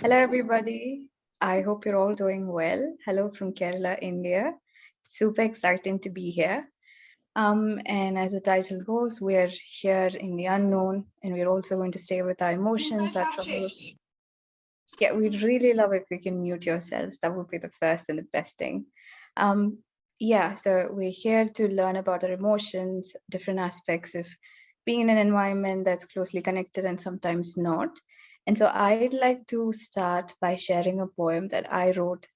Hello, everybody. I hope you're all doing well. Hello from Kerala, India. Super exciting to be here. And as the title goes, we're here in the unknown, and we're also going to stay with our emotions, our troubles. Yeah, we'd really love if we can mute yourselves. That would be the first and the best thing. Um, yeah, so we're here to learn about our emotions, different aspects of being in an environment that's closely connected and sometimes not. And so I'd like to start by sharing a poem that I wrote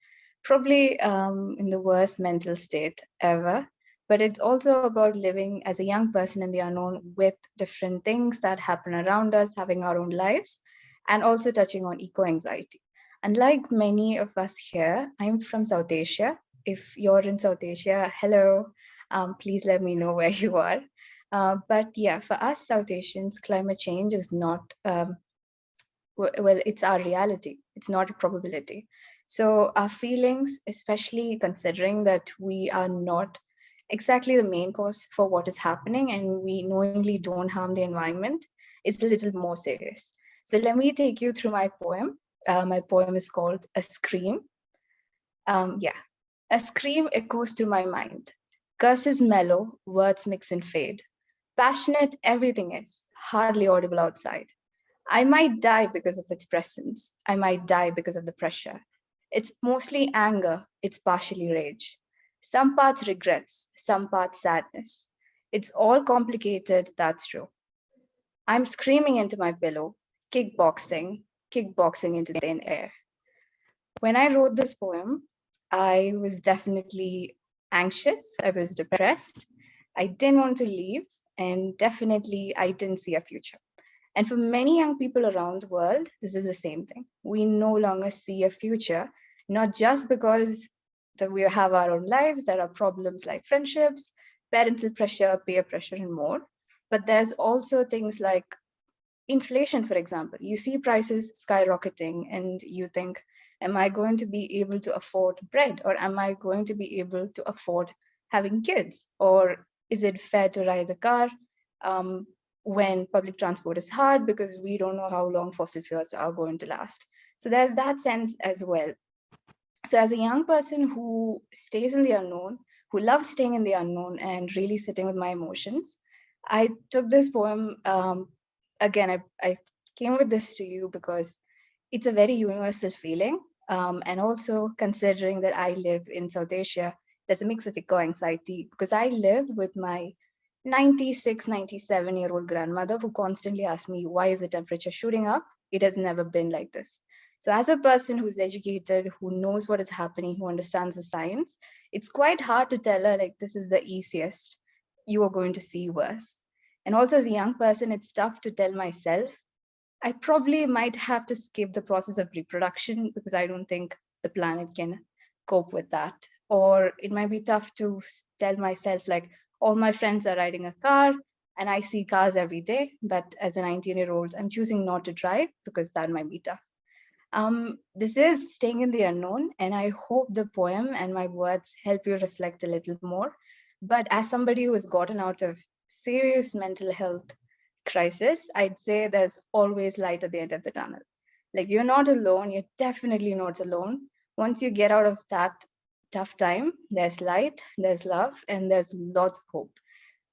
probably in the worst mental state ever. But it's also about living as a young person in the unknown with different things that happen around us, having our own lives, and also touching on eco anxiety. Unlike many of us here, I'm from South Asia. If you're in South Asia, hello, please let me know where you are. But yeah, for us South Asians, climate change is not well, it's our reality. It's not a probability. So our feelings, especially considering that we are not exactly the main cause for what is happening and we knowingly don't harm the environment, it's a little more serious. So let me take you through my poem. My poem is called A Scream. Yeah, a scream echoes through my mind. Curses mellow, words mix and fade. Passionate, everything is, hardly audible outside. I might die because of its presence. I might die because of the pressure. It's mostly anger, it's partially rage. Some parts regrets, some parts sadness. It's all complicated, that's true. I'm screaming into my pillow, kickboxing into thin air. When I wrote this poem, I was definitely anxious, I was depressed, I didn't want to leave, and definitely I didn't see a future. And for many young people around the world, this is the same thing. We no longer see a future, not just because that we have our own lives, there are problems like friendships, parental pressure, peer pressure, and more. But there's also things like inflation, for example. You see prices skyrocketing and you think, am I going to be able to afford bread? Or am I going to be able to afford having kids? Or is it fair to ride the car when public transport is hard because we don't know how long fossil fuels are going to last? So there's that sense as well. So as a young person who stays in the unknown, who loves staying in the unknown and really sitting with my emotions, I took this poem. Again, I came with this to you because it's a very universal feeling. And also considering that I live in South Asia, there's a mix of eco anxiety because I live with my 96, 97-year-old grandmother who constantly asks me, why is the temperature shooting up? It has never been like this. So as a person who's educated, who knows what is happening, who understands the science, it's quite hard to tell her like this is the easiest, you are going to see worse. And also as a young person, it's tough to tell myself, I probably might have to skip the process of reproduction because I don't think the planet can cope with that. Or it might be tough to tell myself like all my friends are riding a car and I see cars every day, but as a 19-year-old, I'm choosing not to drive because that might be tough. This is staying in the unknown, and I hope the poem and my words help you reflect a little more. But as somebody who has gotten out of serious mental health crisis, I'd say there's always light at the end of the tunnel. Like you're not alone, you're definitely not alone. Once you get out of that tough time, there's light, there's love, and there's lots of hope.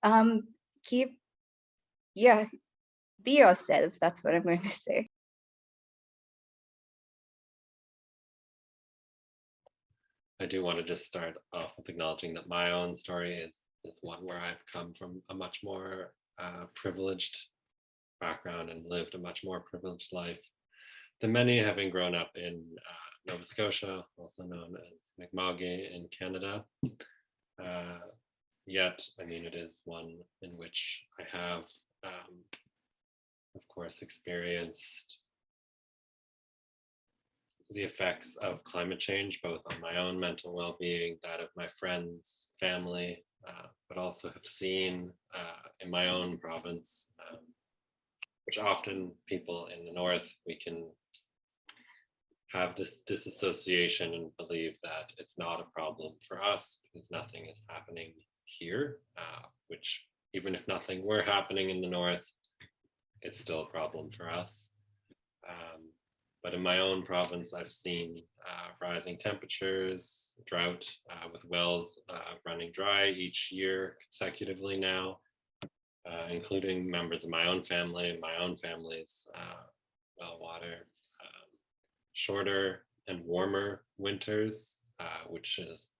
Um, keep, yeah, be yourself. That's what I'm going to say. I do want to just start off with acknowledging that my own story is one where I've come from a much more privileged background and lived a much more privileged life than many, having grown up in Nova Scotia, also known as Mi'kma'ki in Canada. Yet, I mean, it is one in which I have, of course, experienced the effects of climate change, both on my own mental well-being, that of my friends, family, but also have seen in my own province, which often people in the north, we can have this disassociation and believe that it's not a problem for us because nothing is happening here, which even if nothing were happening in the north, it's still a problem for us. But in my own province, I've seen rising temperatures, drought with wells running dry each year consecutively now, including members of my own family, my own family's well water, shorter and warmer winters, which is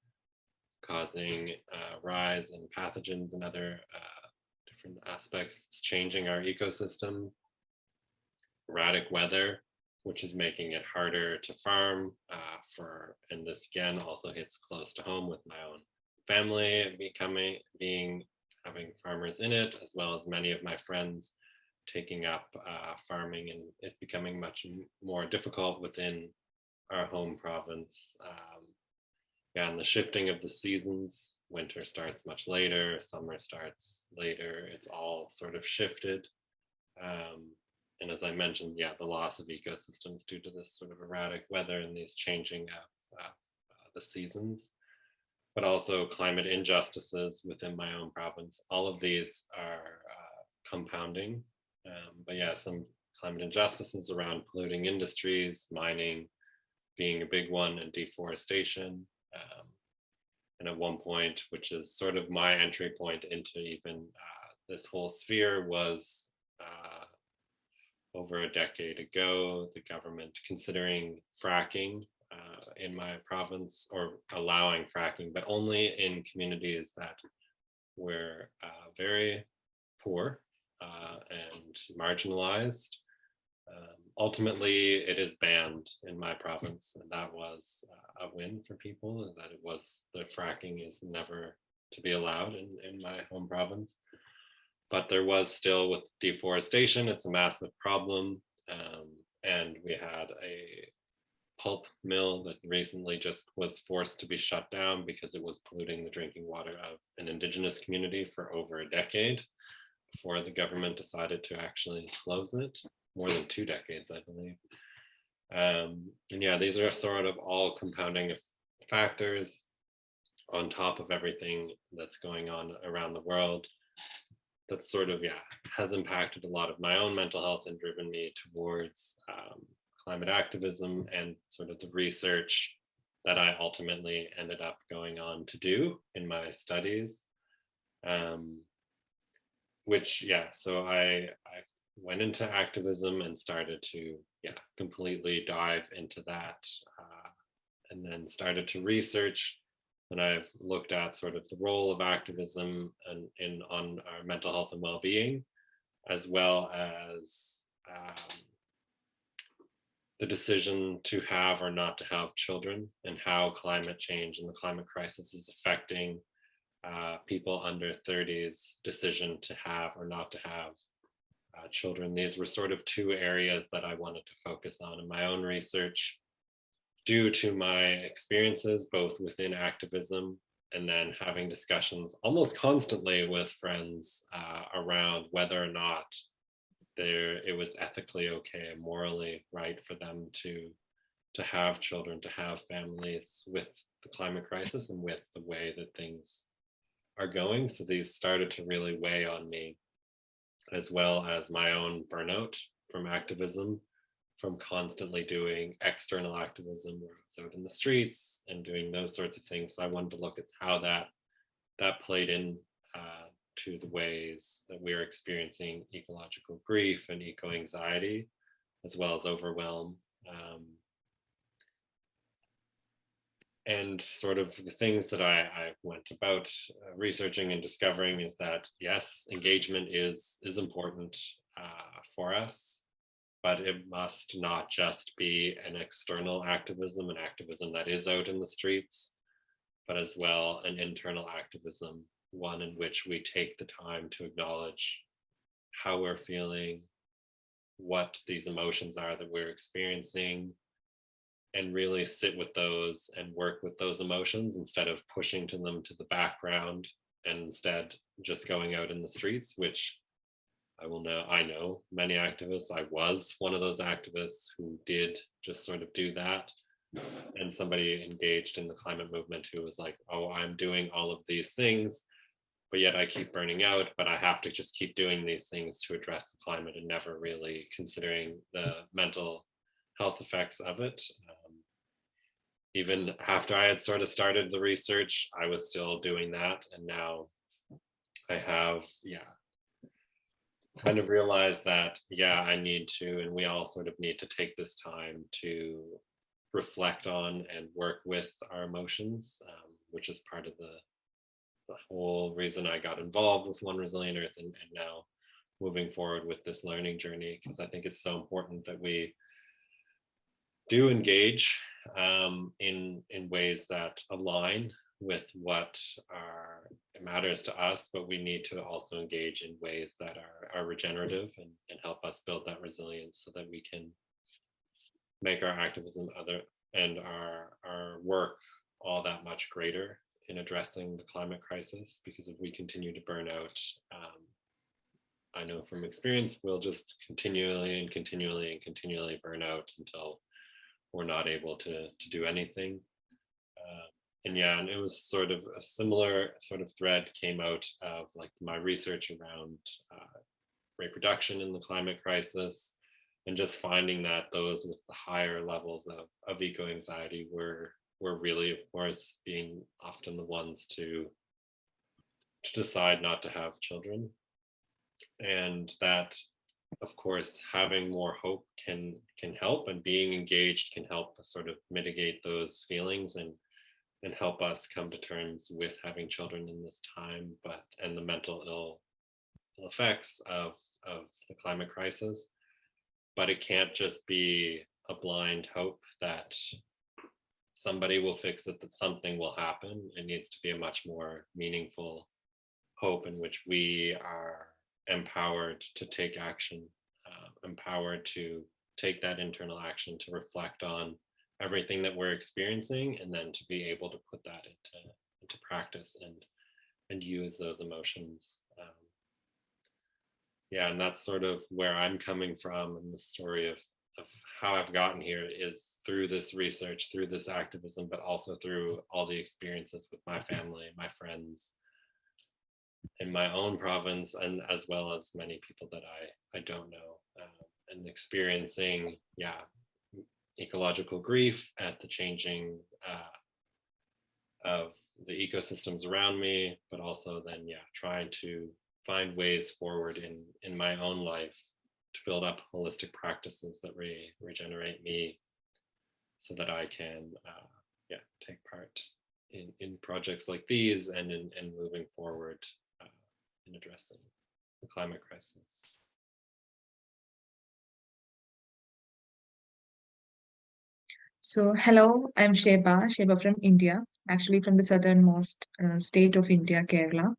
causing rise in pathogens and other different aspects. It's changing our ecosystem. Erratic weather, which is making it harder to farm and this again also hits close to home with my own family having farmers in it, as well as many of my friends taking up farming, and it becoming much more difficult within our home province. And the shifting of the seasons, winter starts much later, summer starts later, it's all sort of shifted. And as I mentioned, the loss of ecosystems due to this sort of erratic weather and these changing of the seasons, but also climate injustices within my own province. All of these are compounding. But some climate injustices around polluting industries, mining being a big one, and deforestation. And at one point, which is sort of my entry point into even this whole sphere, was over a decade ago, the government considering fracking in my province, or allowing fracking, but only in communities that were very poor and marginalized. Ultimately, it is banned in my province, and that was a win for people, and that the fracking is never to be allowed in my home province. But there was still, with deforestation, it's a massive problem. And we had a pulp mill that recently just was forced to be shut down because it was polluting the drinking water of an Indigenous community for over a decade before the government decided to actually close it. More than 2 decades, I believe. And these are sort of all compounding factors on top of everything that's going on around the world. That sort of, has impacted a lot of my own mental health and driven me towards climate activism and sort of the research that I ultimately ended up going on to do in my studies. So I went into activism and started to completely dive into that, and then started to research. And I've looked at sort of the role of activism on our mental health and well-being, as well as the decision to have or not to have children, and how climate change and the climate crisis is affecting people under 30's decision to have or not to have children. These were sort of 2 areas that I wanted to focus on in my own research, due to my experiences both within activism and then having discussions almost constantly with friends around whether or not it was ethically okay and morally right for them to have children, to have families, with the climate crisis and with the way that things are going. So these started to really weigh on me, as well as my own burnout from activism, from constantly doing external activism where I was out in the streets and doing those sorts of things. So I wanted to look at how that played in to the ways that we're experiencing ecological grief and eco-anxiety, as well as overwhelm. And sort of the things that I went about researching and discovering is that, yes, engagement is important for us, but it must not just be an external activism, an activism that is out in the streets, but as well an internal activism, one in which we take the time to acknowledge how we're feeling, what these emotions are that we're experiencing, and really sit with those and work with those emotions instead of pushing them to the background, and instead just going out in the streets, which I know many activists. I was one of those activists who did just sort of do that. And somebody engaged in the climate movement who was like, oh, I'm doing all of these things, but yet I keep burning out, but I have to just keep doing these things to address the climate, and never really considering the mental health effects of it. Even after I had sort of started the research, I was still doing that. And now I have, kind of realized that, I need to, and we all sort of need to take this time to reflect on and work with our emotions, which is part of the whole reason I got involved with One Resilient Earth, and now moving forward with this learning journey, because I think it's so important that we do engage in ways that align with what matters to us, but we need to also engage in ways that are regenerative and help us build that resilience so that we can make our activism and our work all that much greater in addressing the climate crisis. Because if we continue to burn out, I know from experience, we'll just continually burn out until we're not able to do anything. And it was sort of a similar sort of thread came out of like my research around reproduction in the climate crisis, and just finding that those with the higher levels of eco-anxiety were really, of course, being often the ones to decide not to have children. And that, of course, having more hope can help, and being engaged can help sort of mitigate those feelings and help us come to terms with having children in this time, and the mental ill effects of the climate crisis. But it can't just be a blind hope that somebody will fix it, that something will happen. It needs to be a much more meaningful hope in which we are empowered to take action, empowered to take that internal action to reflect on everything that we're experiencing, and then to be able to put that into practice and use those emotions. And that's sort of where I'm coming from, and the story of how I've gotten here is through this research, through this activism, but also through all the experiences with my family, my friends, in my own province, and as well as many people that I don't know, and experiencing ecological grief at the changing of the ecosystems around me, but also then trying to find ways forward in my own life to build up holistic practices that regenerate me, so that I can take part in projects like these, and in moving forward in addressing the climate crisis. So, hello, I'm Sheba from India, actually from the southernmost state of India, Kerala.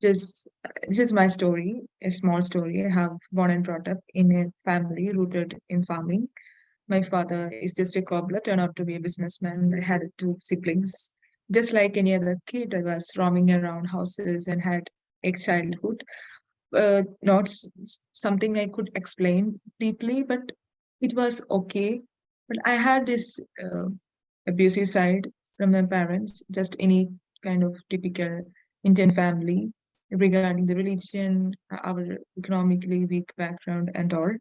This is my story, a small story. I have born and brought up in a family rooted in farming. My father is just a cobbler, turned out to be a businessman. I had two siblings. Just like any other kid, I was roaming around houses and had a childhood. Not something I could explain deeply, but it was okay. But I had this abusive side from my parents, just any kind of typical Indian family regarding the religion, our economically weak background, and all.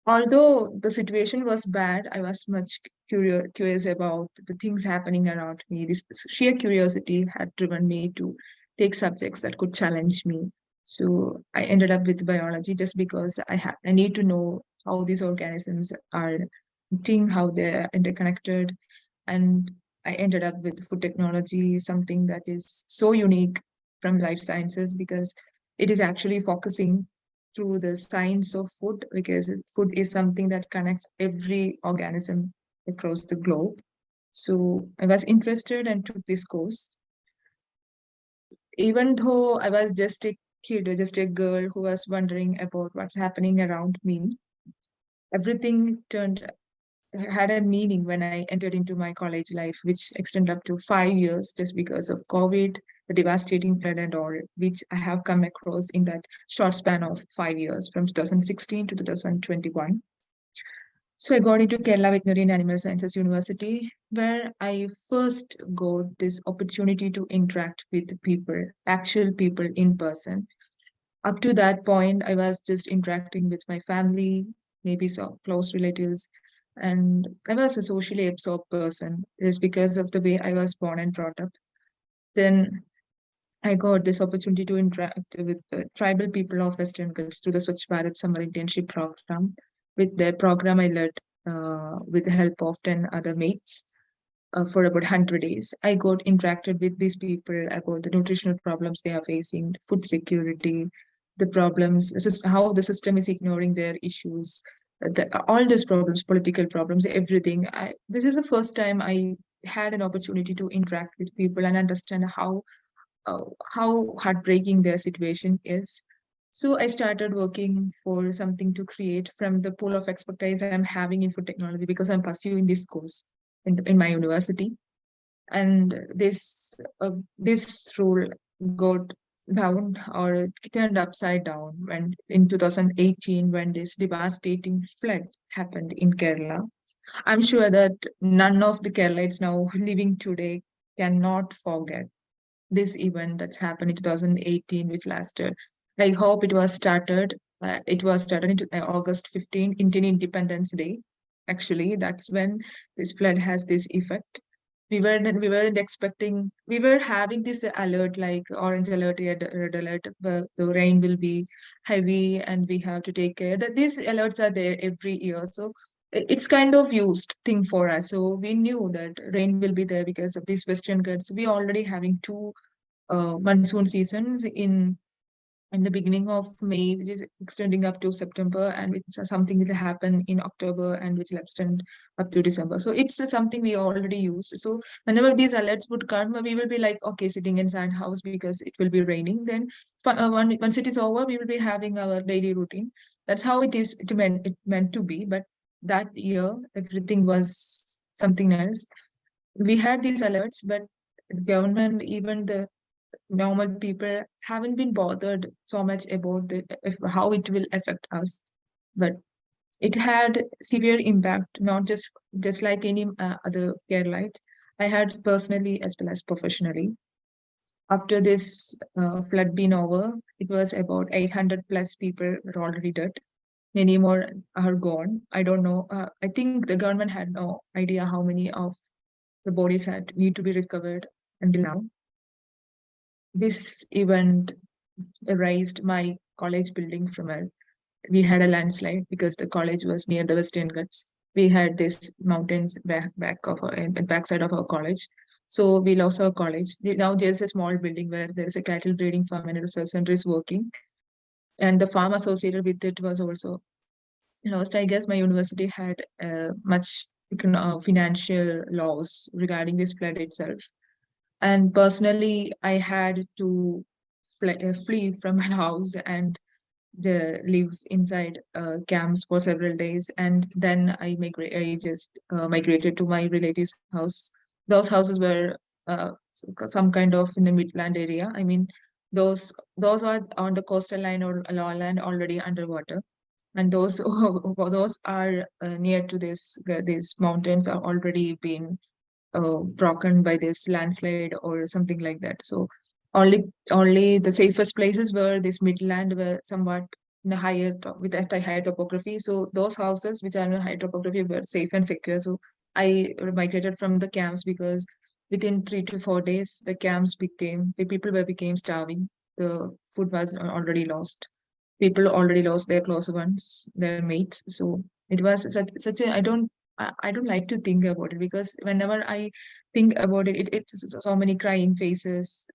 Although the situation was bad, I was much curious about the things happening around me. This sheer curiosity had driven me to take subjects that could challenge me. So I ended up with biology just because I need to know how these organisms are eating, how they're interconnected, and I ended up with food technology, something that is so unique from life sciences because it is actually focusing through the science of food, because food is something that connects every organism across the globe. So I was interested and took this course. Even though I was just a kid, just a girl who was wondering about what's happening around me, everything turned had a meaning when I entered into my college life, which extended up to 5 years just because of COVID, the devastating flood and all, which I have come across in that short span of 5 years from 2016 to 2021. So I got into Kerala Veterinary and Animal Sciences University, where I first got this opportunity to interact with people, actual people in person. Up to that point, I was just interacting with my family, maybe so close relatives. And I was a socially absorbed person. It is because of the way I was born and brought up. Then I got this opportunity to interact with the tribal people of Western Ghats through the Swachh Bharat Summer Internship Program. With the program, I led with the help of 10 other mates for about 100 days. I got interacted with these people about the nutritional problems they are facing, food security, the problems, how the system is ignoring their issues, all those problems, political problems, everything. This is the first time I had an opportunity to interact with people and understand how heartbreaking their situation is. So I started working for something to create from the pool of expertise I'm having in food technology because I'm pursuing this course in my university. And this rule got down or turned upside down when in 2018 when this devastating flood happened in Kerala. I'm sure that none of the Keralites now living today cannot forget this event that's happened in 2018, which lasted. I hope it was started. It was started in August 15, Indian Independence Day. Actually, that's when this flood has this effect. We weren't expecting. We were having this alert like orange alert, red alert. The rain will be heavy, and we have to take care. That these alerts are there every year, so it's kind of used thing for us. So we knew that rain will be there because of these Western Ghats. We already having two monsoon seasons in the beginning of May, which is extending up to September, and which something will happen in October and which will extend up to December. So it's something we already used. So whenever these alerts would come, we will be like, okay, sitting inside house because it will be raining. Then once it is over, we will be having our daily routine. That's how it meant to be. But that year, everything was something else. We had these alerts, but the government, even the normal people haven't been bothered so much about how it will affect us. But it had severe impact, not just like any other Keralite. I had personally as well as professionally. After this flood been over, it was about 800 plus people were already dead. Many more are gone. I don't know. I think the government had no idea how many of the bodies had need to be recovered until now. This event erased my college building from a. We had a landslide because the college was near the Western Ghats. We had these mountains back of our backside of our college. So we lost our college. Now there's a small building where there is a cattle breeding farm and a research center is working. And the farm associated with it was also lost. I guess my university had much financial loss regarding this flood itself. And personally, I had to flee from my house and live inside camps for several days, and then I just migrated to my relatives' house. Those houses were some kind of in the midland area. I mean, those are on the coastal line or lowland already underwater, and those those are near to these mountains are already been broken by this landslide or something like that. So only the safest places were this midland were somewhat in a with a higher topography. So those houses which are in a high topography were safe and secure. So I migrated from the camps because within 3 to 4 days the people were became starving. The food was already lost. People already lost their close ones, their mates. So it was such a I don't like to think about it because whenever I think about it's so many crying faces.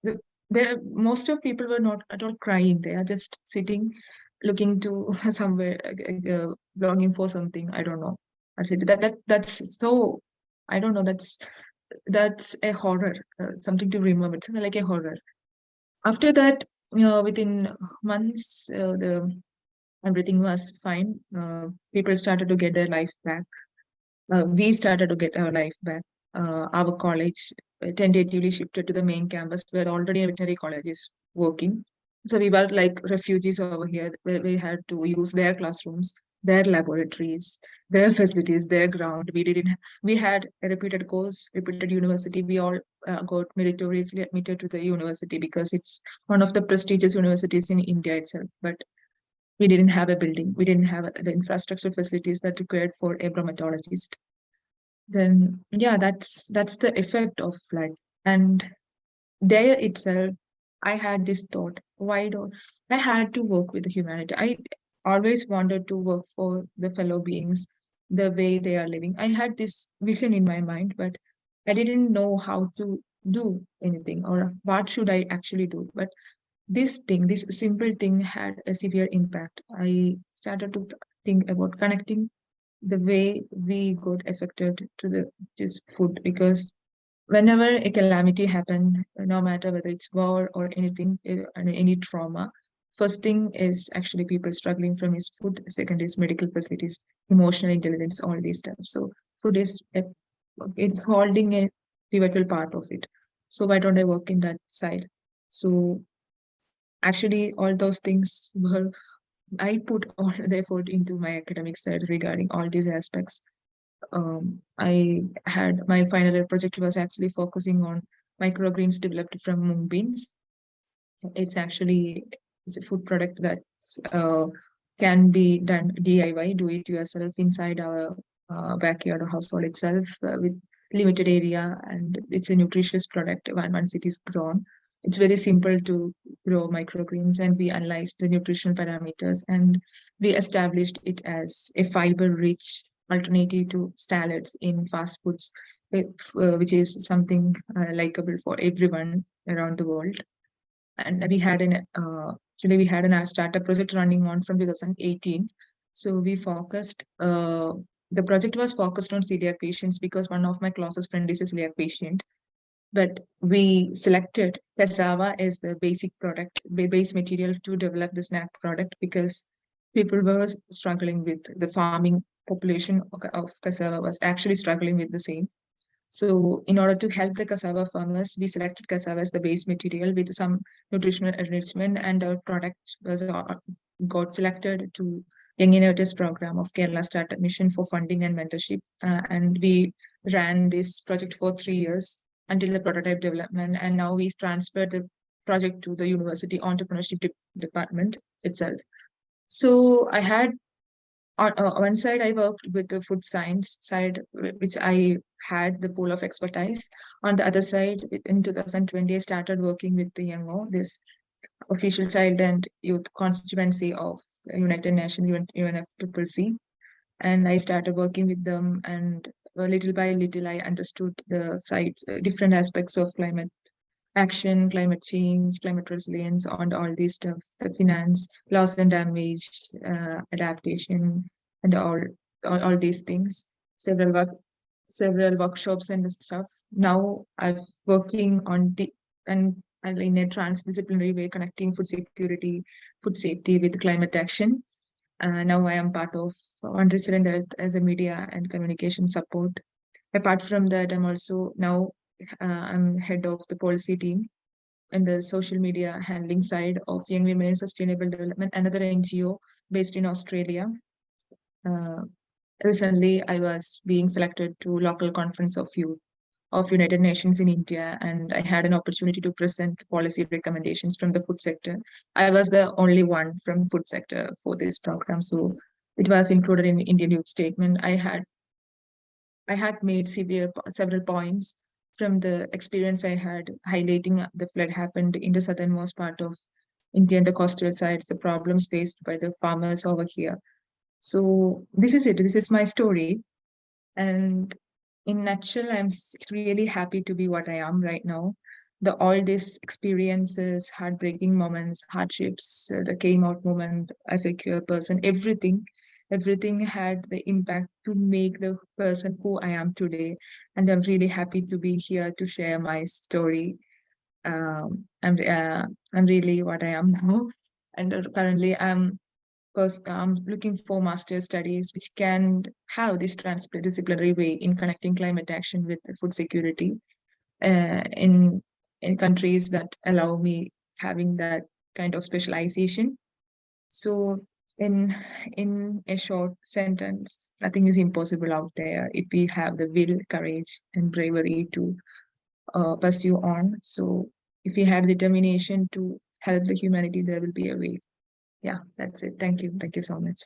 There most of people were not at all crying. They are just sitting, looking to somewhere, longing for something. I don't know. That's so. I don't know. That's a horror. Something to remember. It's like a horror. After that, within months, the everything was fine. People started to get their life back. We started to get our life back. Our college tentatively shifted to the main campus where already a veterinary college is working. So we were like refugees over here where we had to use their classrooms, their laboratories, their facilities, their ground. We had a reputed course, reputed university. We all got meritoriously admitted to the university because it's one of the prestigious universities in India itself. But We didn't have a building. We didn't have the infrastructure facilities that required for a bromatologist. Then yeah, that's the effect of like, and there itself, I had this thought, why don't I had to work with the humanity. I always wanted to work for the fellow beings, the way they are living. I had this vision in my mind, but I didn't know how to do anything or what should I actually do. But this simple thing had a severe impact. I started to think about connecting the way we got affected to the just food, because whenever a calamity happened, no matter whether it's war or anything, any trauma, first thing is actually people struggling from his food. Second is medical facilities, emotional intelligence, all these stuff. So food is it's holding a pivotal part of it. So why don't I work in that side? So actually, all those things were I put all the effort into my academic side regarding all these aspects. I had my final year project was actually focusing on microgreens developed from mung beans. It's actually it's a food product that uh, can be done DIY, do it yourself inside our backyard or household itself with limited area, and it's a nutritious product once it is grown. It's very simple to grow microgreens, and we analyzed the nutritional parameters and we established it as a fiber-rich alternative to salads in fast foods, which is something likable for everyone around the world. And we had an actually we had an startup project running on from 2018. So we focused the project was focused on celiac patients because one of my closest friend is a celiac patient. But we selected cassava as the basic product, base material to develop the snack product, because people were struggling with the farming population of cassava was actually struggling with the same. So in order to help the cassava farmers, we selected cassava as the base material with some nutritional enrichment, and our product was got selected to Young Innovators program of Kerala Startup Mission for funding and mentorship. And we ran this project for 3 years until the prototype development. And now we transferred the project to the university entrepreneurship department itself. So I had on one side, I worked with the food science side, which I had the pool of expertise. On the other side, in 2020, I started working with the Youngo, this official child and youth constituency of United Nations UNFCCC. And I started working with them, and little by little, I understood the sides, different aspects of climate action, climate change, climate resilience, on all these stuff, the finance, loss and damage, adaptation, and all these things. Several workshops and stuff. Now I'm working on the and in a transdisciplinary way, connecting food security, food safety with climate action. Now I am part of On Resilient Earth as a media and communication support. Apart from that, I'm also now I'm head of the policy team and the social media handling side of Young Women in Sustainable Development, another NGO based in Australia. Uh, Recently, I was being selected to local conference of youth of United Nations in India, and I had an opportunity to present policy recommendations from the food sector. I was the only one from food sector for this program, so it was included in Indian Youth Statement. I had made several points from the experience I had highlighting the flood happened in the southernmost part of India and the coastal sides, the problems faced by the farmers over here. So this is it. This is my story. And in nutshell, I'm really happy to be what I am right now. The all these experiences, heartbreaking moments, hardships, the came out moment as a queer person, everything had the impact to make the person who I am today. And I'm really happy to be here to share my story. I'm really what I am now. And currently, I'm looking for master's studies which can have this transdisciplinary way in connecting climate action with food security in countries that allow me having that kind of specialization. So in a short sentence, nothing is impossible out there if we have the will, courage, and bravery to pursue on. So if we have determination to help the humanity, there will be a way. Yeah, that's it. Thank you. Thank you so much.